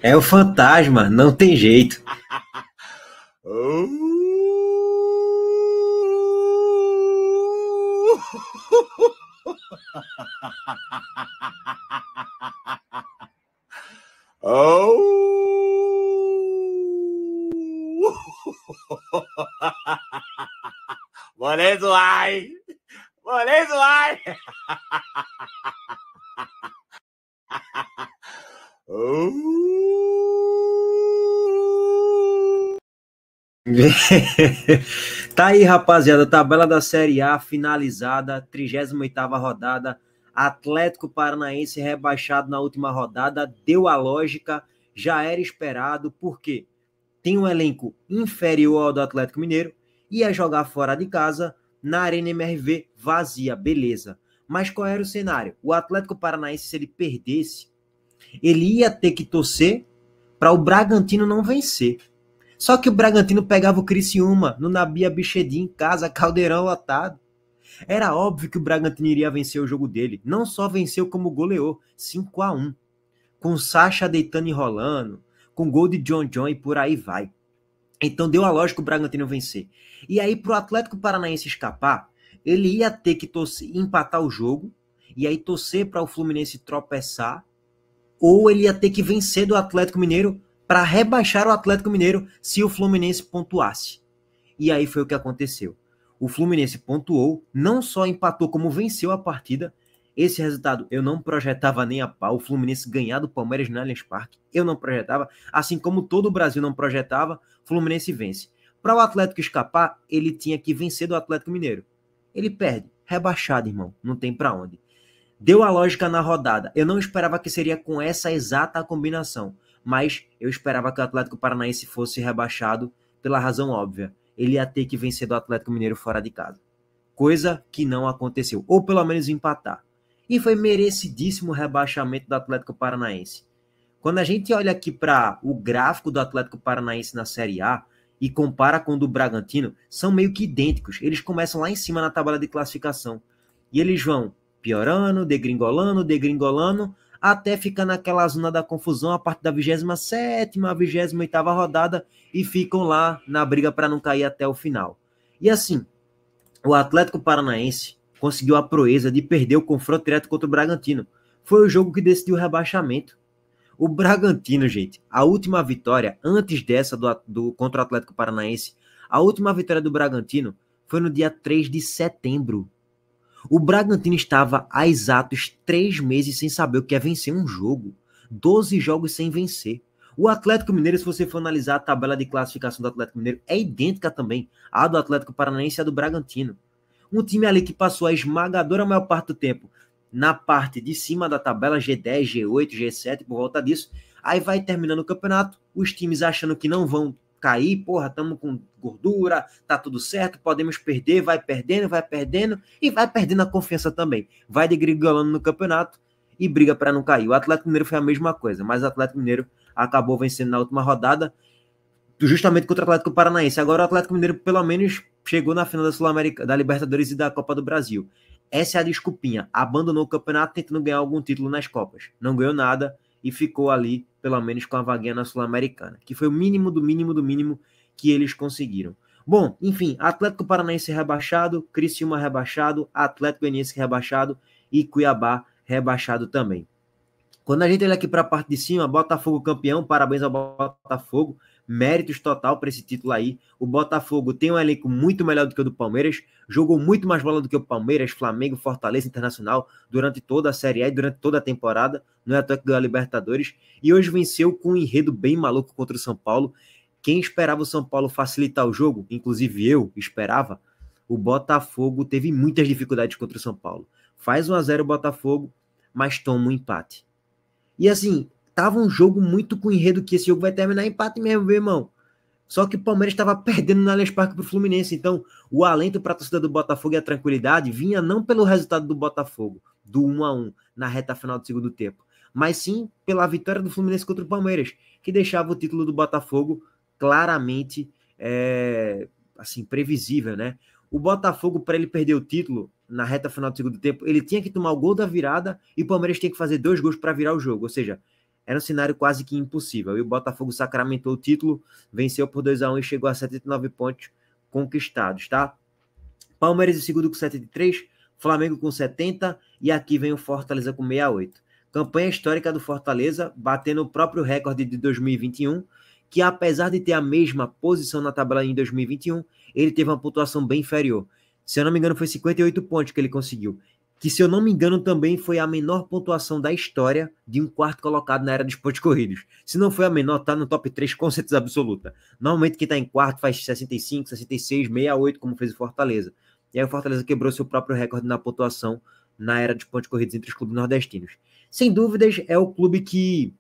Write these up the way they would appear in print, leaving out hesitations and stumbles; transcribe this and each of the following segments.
É o fantasma, não tem jeito. Molezuai! Molezuai! Tá aí, rapaziada, tabela da Série A finalizada, 38ª rodada, Atlético Paranaense rebaixado na última rodada, deu a lógica, já era esperado, porque tem um elenco inferior ao do Atlético Mineiro, ia jogar fora de casa, na Arena MRV vazia, beleza. Mas qual era o cenário? O Atlético Paranaense, se ele perdesse, ele ia ter que torcer para o Bragantino não vencer. Só que o Bragantino pegava o Criciúma no Nabi Abichedi em casa, Caldeirão lotado. Era óbvio que o Bragantino iria vencer o jogo dele. Não só venceu, como goleou 5-1. Com Sacha deitando e rolando, com gol de John John e por aí vai. Então deu a lógica o Bragantino vencer. E aí pro Atlético Paranaense escapar, ele ia ter que empatar o jogo, e aí torcer para o Fluminense tropeçar, ou ele ia ter que vencer do Atlético Mineiro para rebaixar o Atlético Mineiro se o Fluminense pontuasse. E aí foi o que aconteceu. O Fluminense pontuou, não só empatou, como venceu a partida. Esse resultado eu não projetava nem a pau. O Fluminense ganhar do Palmeiras no Allianz Parque, eu não projetava. Assim como todo o Brasil não projetava, o Fluminense vence. Para o Atlético escapar, ele tinha que vencer do Atlético Mineiro. Ele perde, rebaixado, irmão, não tem para onde. Deu a lógica na rodada. Eu não esperava que seria com essa exata combinação, mas eu esperava que o Atlético Paranaense fosse rebaixado pela razão óbvia. Ele ia ter que vencer do Atlético Mineiro fora de casa. Coisa que não aconteceu, ou pelo menos empatar. E foi merecidíssimo o rebaixamento do Atlético Paranaense. Quando a gente olha aqui para o gráfico do Atlético Paranaense na Série A e compara com o do Bragantino, são meio que idênticos. Eles começam lá em cima na tabela de classificação. E eles vão piorando, degringolando, até ficar naquela zona da confusão a partir da 27ª, 28ª rodada e ficam lá na briga para não cair até o final. E assim, o Atlético Paranaense conseguiu a proeza de perder o confronto direto contra o Bragantino. Foi o jogo que decidiu o rebaixamento. O Bragantino, gente, a última vitória, antes dessa contra o Atlético Paranaense, a última vitória do Bragantino foi no dia 3 de setembro. O Bragantino estava há exatos 3 meses sem saber o que é vencer um jogo. 12 jogos sem vencer. O Atlético Mineiro, se você for analisar a tabela de classificação do Atlético Mineiro, é idêntica também à do Atlético Paranaense e à do Bragantino. Um time ali que passou a esmagadora maior parte do tempo na parte de cima da tabela, G10, G8, G7, por volta disso. Aí vai terminando o campeonato, os times achando que não vão cair, porra, estamos com gordura, tá tudo certo, podemos perder, vai perdendo e vai perdendo a confiança também. Vai degringolando no campeonato e briga para não cair. O Atlético Mineiro foi a mesma coisa, mas o Atlético Mineiro acabou vencendo na última rodada, justamente contra o Atlético Paranaense. Agora o Atlético Mineiro pelo menos chegou na final da Sul-América, da Libertadores e da Copa do Brasil. Essa é a desculpinha. Abandonou o campeonato tentando ganhar algum título nas Copas. Não ganhou nada e ficou ali, pelo menos com a vaguinha na Sul-Americana, que foi o mínimo do mínimo do mínimo que eles conseguiram. Bom, enfim, Atlético Paranaense rebaixado, Criciúma rebaixado, Atlético Goianiense rebaixado e Cuiabá rebaixado também. Quando a gente olha aqui para a parte de cima, Botafogo campeão, parabéns ao Botafogo, méritos total para esse título aí. O Botafogo tem um elenco muito melhor do que o do Palmeiras, jogou muito mais bola do que o Palmeiras, Flamengo, Fortaleza, Internacional, durante toda a Série A e durante toda a temporada, não é à toa que ganhou a Libertadores, e hoje venceu com um enredo bem maluco contra o São Paulo. Quem esperava o São Paulo facilitar o jogo, inclusive eu esperava, o Botafogo teve muitas dificuldades contra o São Paulo. Faz 1-0 o Botafogo, mas toma um empate. E assim, tava um jogo muito com enredo que esse jogo vai terminar empate mesmo, meu irmão. Só que o Palmeiras estava perdendo no Allianz Parque pro Fluminense. Então, o alento para a torcida do Botafogo e a tranquilidade vinha não pelo resultado do Botafogo, do 1-1 na reta final do segundo tempo, mas sim pela vitória do Fluminense contra o Palmeiras, que deixava o título do Botafogo claramente assim, previsível, né? O Botafogo, para ele perder o título na reta final do segundo tempo, ele tinha que tomar o gol da virada e o Palmeiras tinha que fazer 2 gols para virar o jogo. Ou seja, era um cenário quase que impossível. E o Botafogo sacramentou o título, venceu por 2-1 e chegou a 79 pontos conquistados, tá? Palmeiras em segundo com 73, Flamengo com 70 e aqui vem o Fortaleza com 68. Campanha histórica do Fortaleza, batendo o próprio recorde de 2021, que apesar de ter a mesma posição na tabela em 2021, ele teve uma pontuação bem inferior. Se eu não me engano, foi 58 pontos que ele conseguiu. Que, se eu não me engano, também foi a menor pontuação da história de um quarto colocado na era dos pontos corridos. Se não foi a menor, tá no top 3 com certeza absoluta. Normalmente quem tá em quarto faz 65, 66, 68, como fez o Fortaleza. E aí o Fortaleza quebrou seu próprio recorde na pontuação na era dos pontos corridos entre os clubes nordestinos. Sem dúvidas, é o clube que,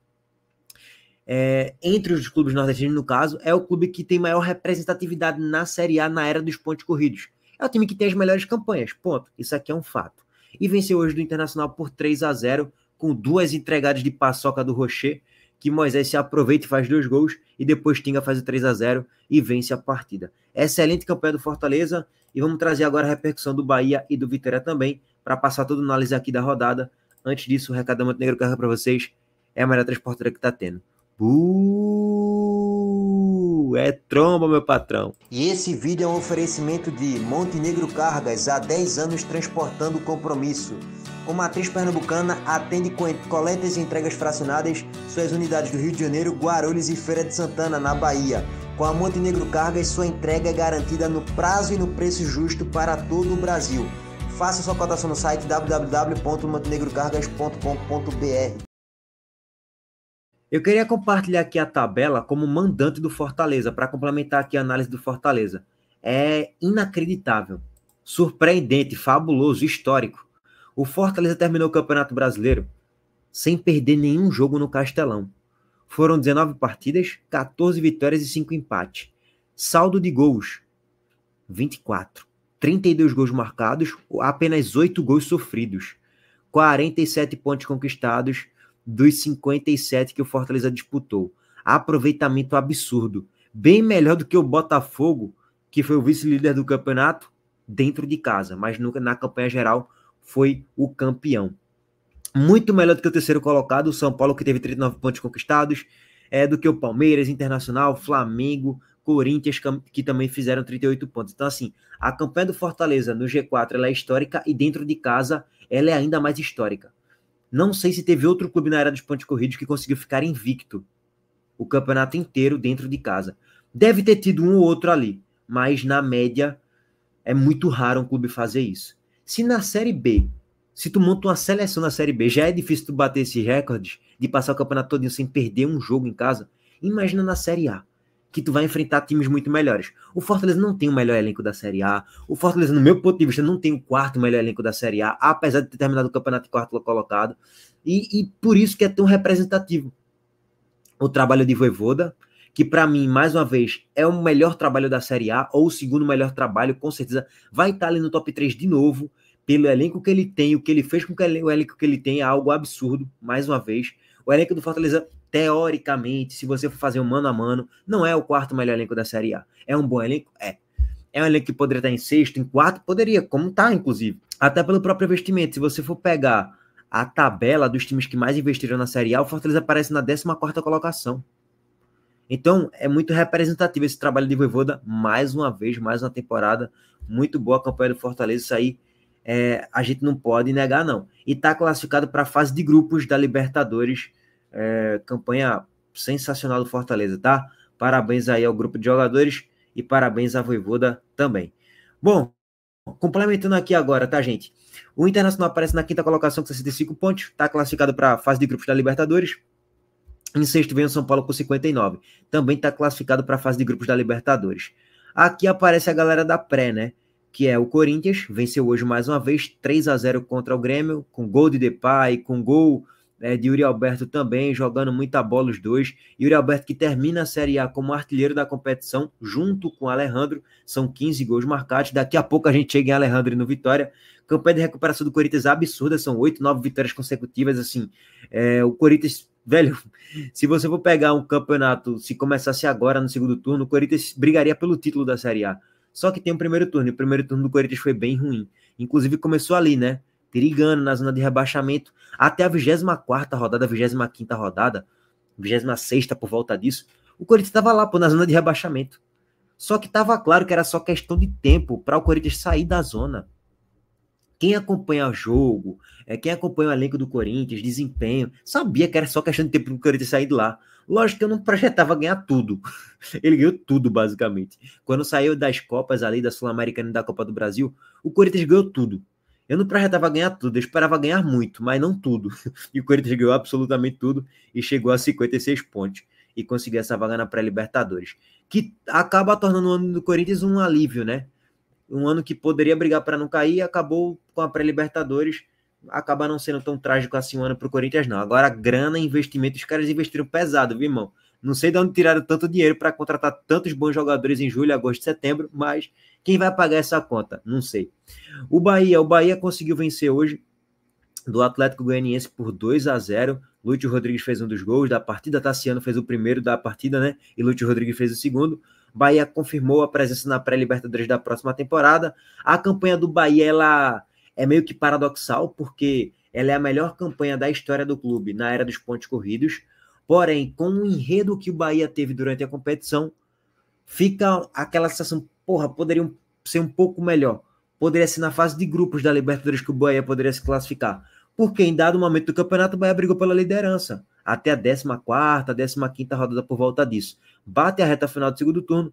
entre os clubes nordestinos, no caso, é o clube que tem maior representatividade na Série A na era dos pontos corridos. É o time que tem as melhores campanhas, ponto. Isso aqui é um fato. E venceu hoje do Internacional por 3-0, com 2 entregadas de paçoca do Rocher, que Moisés se aproveita e faz 2 gols, e depois Tinga faz o 3-0 e vence a partida. Excelente campanha do Fortaleza, e vamos trazer agora a repercussão do Bahia e do Vitória também, para passar toda a análise aqui da rodada. Antes disso, o recado da Montenegro Carga para vocês, é a melhor transportadora que está tendo. É tromba, meu patrão. E esse vídeo é um oferecimento de Montenegro Cargas, há 10 anos transportando compromisso. Com matriz pernambucana, atende com coletas e entregas fracionadas, suas unidades do Rio de Janeiro, Guarulhos e Feira de Santana, na Bahia. Com a Montenegro Cargas, sua entrega é garantida no prazo e no preço justo para todo o Brasil. Faça sua cotação no site www.montenegrocargas.com.br. Eu queria compartilhar aqui a tabela como mandante do Fortaleza, para complementar aqui a análise do Fortaleza. É inacreditável, surpreendente, fabuloso, histórico. O Fortaleza terminou o Campeonato Brasileiro sem perder nenhum jogo no Castelão. Foram 19 partidas, 14 vitórias e 5 empates. Saldo de gols, 24. 32 gols marcados, apenas 8 gols sofridos. 47 pontos conquistados dos 57 que o Fortaleza disputou. Aproveitamento absurdo. Bem melhor do que o Botafogo, que foi o vice-líder do campeonato, dentro de casa. Mas na campanha geral foi o campeão. Muito melhor do que o terceiro colocado, o São Paulo, que teve 39 pontos conquistados, do que o Palmeiras, Internacional, Flamengo, Corinthians, que também fizeram 38 pontos. Então, assim, a campanha do Fortaleza no G4 ela é histórica e dentro de casa ela é ainda mais histórica. Não sei se teve outro clube na era dos pontos corridos que conseguiu ficar invicto o campeonato inteiro dentro de casa. Deve ter tido um ou outro ali, mas na média é muito raro um clube fazer isso. Se na Série B, se tu monta uma seleção na Série B, já é difícil tu bater esses recordes de passar o campeonato todinho sem perder um jogo em casa, imagina na Série A, que tu vai enfrentar times muito melhores. O Fortaleza não tem o melhor elenco da Série A. O Fortaleza, no meu ponto de vista, não tem o quarto melhor elenco da Série A, apesar de ter terminado o campeonato em quarto colocado. E por isso que é tão representativo o trabalho de Vojvoda, que para mim, mais uma vez, é o melhor trabalho da Série A, ou o segundo melhor trabalho, com certeza vai estar ali no top 3 de novo, pelo elenco que ele tem, o que ele fez com o elenco que ele tem é algo absurdo, mais uma vez. O elenco do Fortaleza, teoricamente, se você for fazer um mano a mano, não é o quarto melhor elenco da Série A. É um bom elenco? É. É um elenco que poderia estar em sexto, em quarto? Poderia, como está, inclusive. Até pelo próprio investimento. Se você for pegar a tabela dos times que mais investiram na Série A, o Fortaleza aparece na 14ª colocação. Então, é muito representativo esse trabalho de Vojvoda, mais uma vez, mais uma temporada, muito boa a campanha do Fortaleza, isso aí a gente não pode negar, não. E está classificado para a fase de grupos da Libertadores, campanha sensacional do Fortaleza, tá? Parabéns aí ao grupo de jogadores e parabéns à Vojvoda também. Bom, complementando aqui agora, tá, gente? O Internacional aparece na 5ª colocação com 65 pontos, está classificado para a fase de grupos da Libertadores. Em sexto vem o São Paulo com 59. Também está classificado para a fase de grupos da Libertadores. Aqui aparece a galera da pré, né? Que é o Corinthians, venceu hoje mais uma vez, 3-0 contra o Grêmio, com gol de Depay, com gol de Yuri Alberto também, jogando muita bola os dois. Yuri Alberto que termina a Série A como artilheiro da competição, junto com o Alejandro, são 15 gols marcados. Daqui a pouco a gente chega em Alejandro e no Vitória. Campanha de recuperação do Corinthians absurda, são 8, 9 vitórias consecutivas, assim. O Corinthians, velho, se você for pegar um campeonato, se começasse agora no segundo turno, o Corinthians brigaria pelo título da Série A. Só que tem o primeiro turno, e o primeiro turno do Corinthians foi bem ruim. Inclusive começou ali, né? perigando na zona de rebaixamento, até a 24ª rodada, 25ª rodada, 26ª por volta disso, o Corinthians estava lá, pô, na zona de rebaixamento. Só que estava claro que era só questão de tempo para o Corinthians sair da zona. Quem acompanha o jogo, quem acompanha o elenco do Corinthians, desempenho, sabia que era só questão de tempo para o Corinthians sair de lá. Lógico que eu não projetava ganhar tudo. Ele ganhou tudo, basicamente. Quando saiu das Copas ali, da Sul-Americana e da Copa do Brasil, o Corinthians ganhou tudo. Eu não projetava ganhar tudo, eu esperava ganhar muito, mas não tudo. E o Corinthians ganhou absolutamente tudo e chegou a 56 pontos. E conseguiu essa vaga na pré-Libertadores. Que acaba tornando o ano do Corinthians um alívio, né? Um ano que poderia brigar para não cair, acabou com a pré-Libertadores, acaba não sendo tão trágico assim um ano para o Corinthians, não. Agora, grana, investimento, os caras investiram pesado, viu, irmão? Não sei de onde tiraram tanto dinheiro para contratar tantos bons jogadores em julho, agosto e setembro, mas quem vai pagar essa conta? Não sei. O Bahia conseguiu vencer hoje do Atlético Goianiense por 2-0. Lúcio Rodrigues fez um dos gols da partida, Tassiano fez o primeiro da partida, né? E Lúcio Rodrigues fez o segundo. Bahia confirmou a presença na pré-Libertadores da próxima temporada. A campanha do Bahia, ela é meio que paradoxal, porque ela é a melhor campanha da história do clube na era dos pontos corridos. Porém, com o enredo que o Bahia teve durante a competição, fica aquela sensação, porra, poderiam ser um pouco melhor. Poderia ser na fase de grupos da Libertadores que o Bahia poderia se classificar. Porque em dado momento do campeonato, o Bahia brigou pela liderança. Até a 14ª, 15ª rodada por volta disso. Bate a reta final do segundo turno,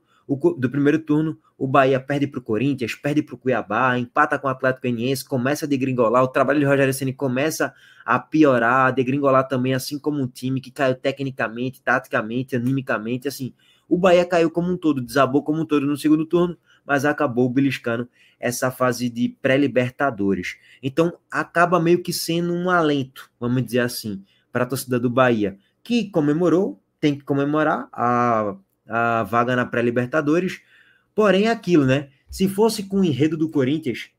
do primeiro turno, o Bahia perde para o Corinthians, perde para o Cuiabá, empata com o Atlético Goianiense, começa a degringolar, o trabalho de Rogério Ceni começa a piorar, a degringolar também, assim como um time que caiu tecnicamente, taticamente, animicamente, assim, o Bahia caiu como um todo, desabou como um todo no segundo turno, mas acabou beliscando essa fase de pré-Libertadores. Então, acaba meio que sendo um alento, vamos dizer assim, para a torcida do Bahia, que comemorou, tem que comemorar a vaga na pré-Libertadores, porém é aquilo, né? Se fosse com o enredo do Corinthians,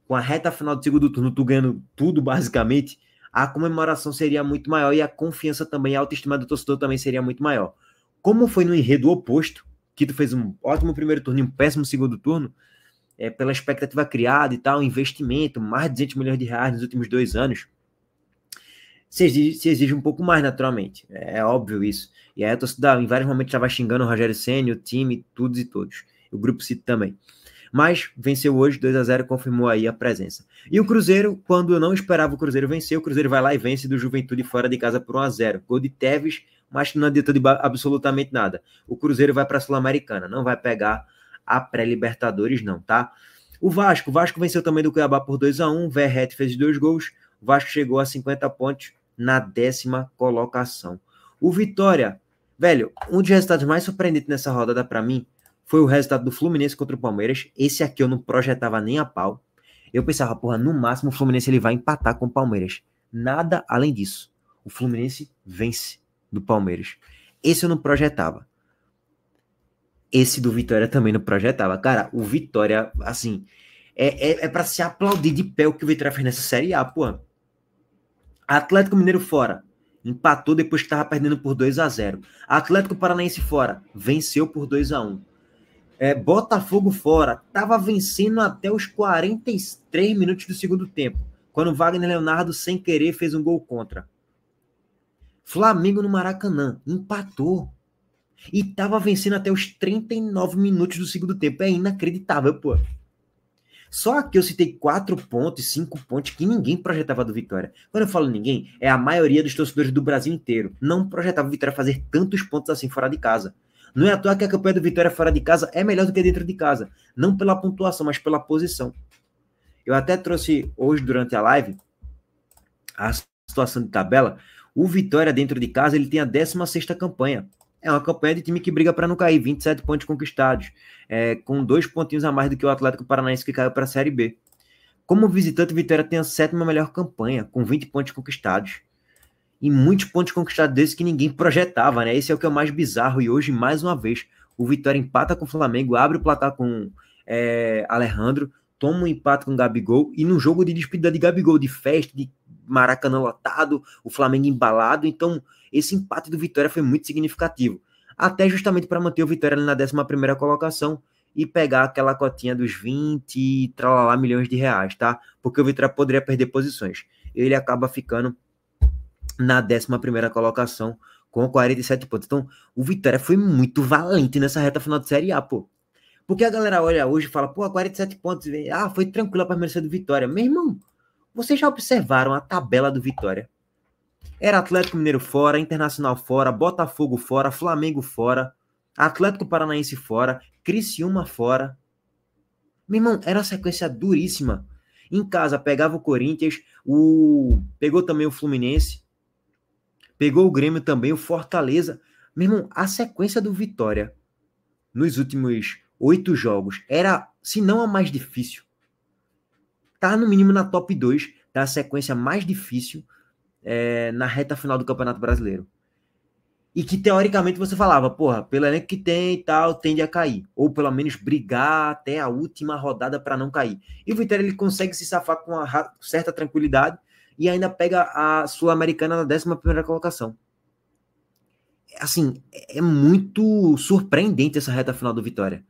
com a reta final do segundo turno, tu ganhando tudo, basicamente, a comemoração seria muito maior e a confiança também, a autoestima do torcedor também seria muito maior. Como foi no enredo oposto, que tu fez um ótimo primeiro turno e um péssimo segundo turno, pela expectativa criada e tal, investimento, mais de 200 milhões de reais nos últimos 2 anos, se exige um pouco mais, naturalmente. É óbvio isso. E aí a torcida, em vários momentos, estava xingando o Rogério Ceni, o time, todos e todos. O Grupo City também. Mas venceu hoje, 2-0, confirmou aí a presença. E o Cruzeiro, quando eu não esperava o Cruzeiro vencer, o Cruzeiro vai lá e vence do Juventude fora de casa por 1-0. Gol de Tevez, mas não adianta de absolutamente nada. O Cruzeiro vai para a Sul-Americana, não vai pegar a pré-Libertadores não, tá? O Vasco venceu também do Cuiabá por 2-1, Verratti fez 2 gols, o Vasco chegou a 50 pontos na 10ª colocação. O Vitória, velho, um dos resultados mais surpreendentes nessa rodada para mim foi o resultado do Fluminense contra o Palmeiras. Esse aqui eu não projetava nem a pau. Eu pensava, porra, no máximo o Fluminense ele vai empatar com o Palmeiras. Nada além disso. O Fluminense vence do Palmeiras. Esse eu não projetava. Esse do Vitória também não projetava. Cara, o Vitória, assim, é para se aplaudir de pé o que o Vitória fez nessa Série A, porra. Atlético Mineiro fora, empatou depois que estava perdendo por 2-0. Atlético Paranaense fora, venceu por 2-1. Botafogo fora, estava vencendo até os 43 minutos do segundo tempo, quando Wagner Leonardo, sem querer, fez um gol contra. Flamengo no Maracanã, empatou. E estava vencendo até os 39 minutos do segundo tempo. É inacreditável, pô. Só que eu citei 4 pontos, 5 pontos que ninguém projetava do Vitória. Quando eu falo ninguém, é a maioria dos torcedores do Brasil inteiro. Não projetava o Vitória fazer tantos pontos assim fora de casa. Não é à toa que a campanha do Vitória fora de casa é melhor do que dentro de casa. Não pela pontuação, mas pela posição. Eu até trouxe hoje, durante a live, a situação de tabela. O Vitória dentro de casa, ele tem a 16ª campanha. É uma campanha de time que briga para não cair, 27 pontos conquistados, com 2 pontinhos a mais do que o Atlético Paranaense que caiu para a Série B. Como visitante, o Vitória tem a 7ª melhor campanha, com 20 pontos conquistados. E muitos pontos conquistados desses que ninguém projetava, né? Esse é o que é o mais bizarro. E hoje, mais uma vez, o Vitória empata com o Flamengo, abre o placar com Alejandro, toma um empate com o Gabigol, e no jogo de despedida de Gabigol, de festa, de Maracanã lotado, o Flamengo embalado. Então, esse empate do Vitória foi muito significativo. Até justamente para manter o Vitória ali na 11ª colocação, e pegar aquela cotinha dos 20 e tralalá milhões de reais, tá? Porque o Vitória poderia perder posições. Ele acaba ficando na 11ª colocação com 47 pontos. Então, o Vitória foi muito valente nessa reta final de Série A, pô. Porque a galera olha hoje e fala, pô, 47 pontos, foi tranquila para merecer do Vitória. Meu irmão, vocês já observaram a tabela do Vitória? Era Atlético Mineiro fora, Internacional fora, Botafogo fora, Flamengo fora, Atlético Paranaense fora, Criciúma fora. Meu irmão, era uma sequência duríssima. Em casa, pegava o Corinthians, pegou também o Fluminense, pegou o Grêmio também, o Fortaleza. Meu irmão, a sequência do Vitória nos últimos 8 jogos era, se não a mais difícil, tá no mínimo na top 2 da sequência mais difícil na reta final do Campeonato Brasileiro. E que, teoricamente, você falava, porra, pelo elenco que tem e tal, tende a cair. Ou, pelo menos, brigar até a última rodada para não cair. E o Vitória, ele consegue se safar com uma certa tranquilidade e ainda pega a Sul-Americana na 11ª colocação. Assim, é muito surpreendente essa reta final do Vitória.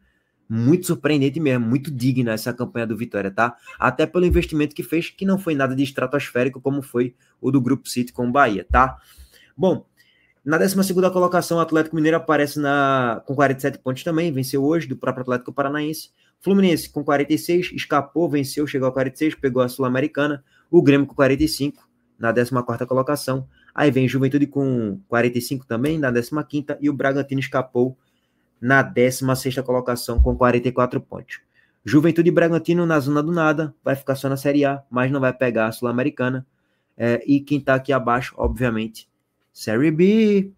Muito surpreendente mesmo, muito digna essa campanha do Vitória, tá? Até pelo investimento que fez, que não foi nada de estratosférico, como foi o do Grupo City com o Bahia, tá? Bom, na 12ª colocação, o Atlético Mineiro aparece com 47 pontos também, venceu hoje, do próprio Atlético Paranaense. Fluminense com 46, escapou, venceu, chegou a 46, pegou a Sul-Americana. O Grêmio com 45, na 14ª colocação. Aí vem Juventude com 45 também, na 15ª, e o Bragantino escapou na 16ª colocação com 44 pontos. Juventude e Bragantino na zona do nada, vai ficar só na Série A, mas não vai pegar a Sul-Americana. E quem tá aqui abaixo, obviamente, Série B,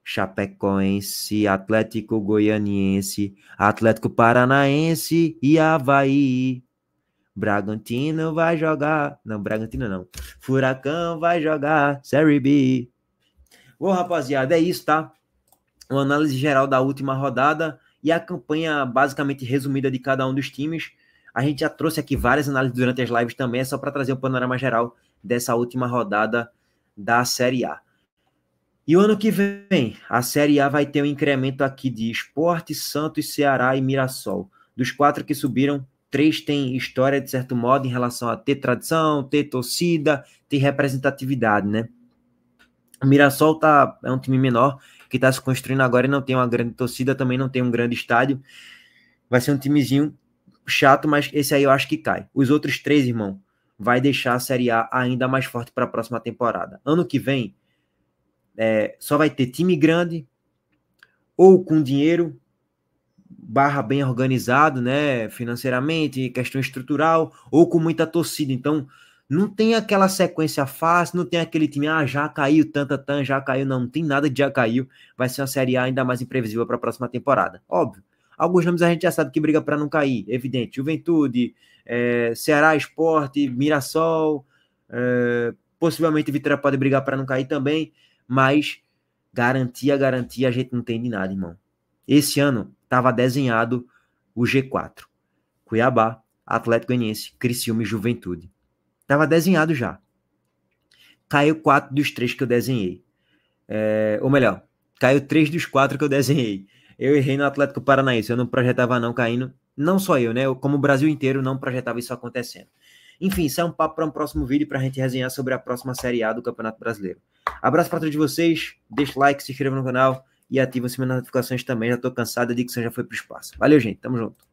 Chapecoense, Atlético Goianiense, Atlético Paranaense e Avaí. Bragantino vai jogar, não, Bragantino não, Furacão vai jogar Série B. Bom, rapaziada, é isso, tá? Uma análise geral da última rodada e a campanha basicamente resumida de cada um dos times. A gente já trouxe aqui várias análises durante as lives também, é só para trazer um panorama geral dessa última rodada da Série A. E o ano que vem, a Série A vai ter um incremento aqui de Sport, Santos, Ceará e Mirassol. Dos 4 que subiram, 3 têm história, de certo modo, em relação a ter tradição, ter torcida, ter representatividade, né? O Mirassol é um time menor, que está se construindo agora e não tem uma grande torcida, também não tem um grande estádio. Vai ser um timezinho chato, mas esse aí eu acho que cai. Os outros 3, irmão, vai deixar a Série A ainda mais forte para a próxima temporada. Ano que vem, só vai ter time grande, ou com dinheiro, bem organizado, né, financeiramente, questão estrutural, ou com muita torcida. Então, não tem aquela sequência fácil, não tem aquele time, já caiu, já caiu, não tem nada de já caiu. Vai ser uma Série A ainda mais imprevisível para a próxima temporada. Óbvio. Alguns nomes a gente já sabe que briga para não cair, evidente. Juventude, Ceará, Sport, Mirassol, possivelmente Vitória pode brigar para não cair também, mas garantia, a gente não tem de nada, irmão. Esse ano estava desenhado o G4. Cuiabá, Atlético Goianiense, Criciúma e Juventude. Estava desenhado já. Caiu 4 dos 3 que eu desenhei. Ou melhor, caiu 3 dos 4 que eu desenhei. Eu errei no Atlético Paranaense, eu não projetava não caindo, não só eu, né? Como o Brasil inteiro não projetava isso acontecendo. Enfim, isso é um papo para um próximo vídeo para a gente resenhar sobre a próxima Série A do Campeonato Brasileiro. Abraço para todos vocês, deixa o like, se inscreva no canal e ativa as notificações também, já estou cansado, a dicção já foi para o espaço. Valeu, gente, tamo junto.